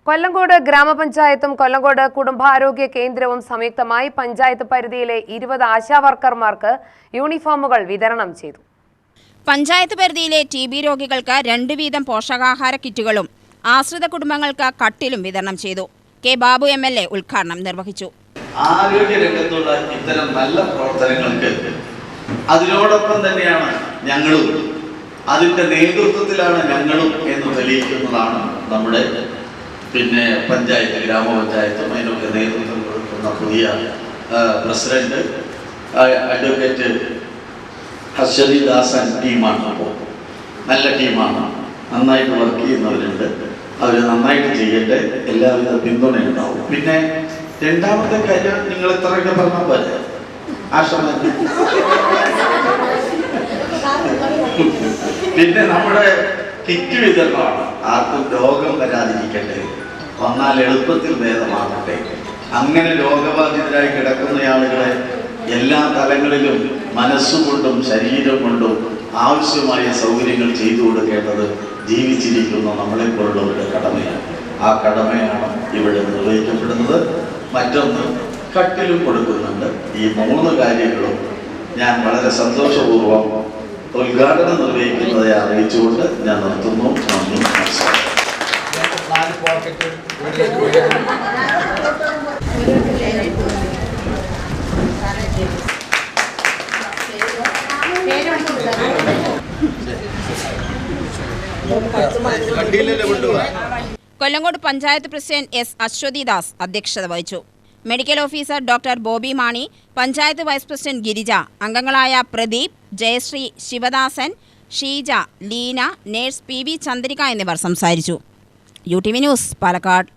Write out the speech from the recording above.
കൊല്ലങ്കോട് ഗ്രാമപഞ്ചായത്തും കൊല്ലങ്കോട് കുടുംബാരോഗ്യ കേന്ദ്രവും സംയുക്തമായി പഞ്ചായത്ത് പരിധിയിലെ 20 ആശാവർക്കർമാർക്ക് യൂണിഫോമുകൾ വിതരണം ചെയ്തു. പഞ്ചായത്ത് പരിധിയിലെ TB രോഗികൾക്ക് 2 വീതം പോഷകാഹാര കിറ്റുകളും ആശ്രിത കുടുംബങ്ങൾക്ക് കട്ടിലും വിതരണം ചെയ്തു. കെ ബാബു MLA ഉദ്ഘാടനം നിർവഹിച്ചു. ആരോഗ്യ രംഗത്തുള്ള ഇത്തരം നല്ല പ്രവർത്തനങ്ങൾക്ക് അതിനോടൊപ്പം തന്നെയാണ് ഞങ്ങളും, അതിന്റെ നേതൃത്വത്തിലാണ് ഞങ്ങളും എന്ന് തെളിയിക്കുന്നതാണ് നമ്മുടെ പഞ്ചായത്ത്, ഗ്രാമപഞ്ചായത്തും അതിനൊക്കെ നേതൃത്വം കൊടുക്കുന്ന പുതിയ പ്രസിഡന്റ് അഡ്വക്കേറ്റ് അശ്വതി ദാസൻ ടീമാണ്. അപ്പോൾ നല്ല ടീമാണ്, നന്നായിട്ട് വർക്ക് ചെയ്യുന്നവരുണ്ട്, അവർ നന്നായിട്ട് ചെയ്യട്ടെ, എല്ലാവിധ പിന്തുണയുണ്ടാവും. പിന്നെ രണ്ടാമത്തെ കാര്യം, നിങ്ങൾ ഇത്രയൊക്കെ പറഞ്ഞാൽ പോലെ ആശ്രമത്തിൽ പിന്നെ നമ്മുടെ കിറ്റ് വിതരണമാണ്. ആർക്കും രോഗം വരാതിരിക്കട്ടെ, വന്നാൽ എളുപ്പത്തിൽ ഭേദമാകട്ടെ. അങ്ങനെ രോഗബാധിതരായി കിടക്കുന്ന ആളുകളെ എല്ലാ തലങ്ങളിലും മനസ്സുകൊണ്ടും ശരീരം കൊണ്ടും ആവശ്യമായ സൗകര്യങ്ങൾ ചെയ്തു കൊടുക്കേണ്ടത് ജീവിച്ചിരിക്കുന്ന നമ്മളെപ്പോലുള്ളവരുടെ കടമയാണ്. ആ കടമയാണ് ഇവിടെ നിർവഹിക്കപ്പെടുന്നത്. മറ്റൊന്ന്, കട്ടിലും കൊടുക്കുന്നുണ്ട്. ഈ 3 കാര്യങ്ങളും ഞാൻ വളരെ സന്തോഷപൂർവ്വം ഉദ്ഘാടനം നിർവഹിക്കുന്നതെ അറിയിച്ചുകൊണ്ട് ഞാൻ നിർത്തുന്നു. നന്ദി, നമസ്കാരം. Kollengode panchayat president S. അശ്വതി ദാസ് അധ്യക്ഷത വഹിച്ചു. Medical officer doctor Bobby Mani, panchayat vice president Girija, അംഗങ്ങളായ പ്രദീപ്, ജയശ്രീ, ശിവദാസൻ, ഷീജ, ലീന, നേഴ്സ് PV ചന്ദ്രിക എന്നിവർ സംസാരിച്ചു. UTV news, Palakkad.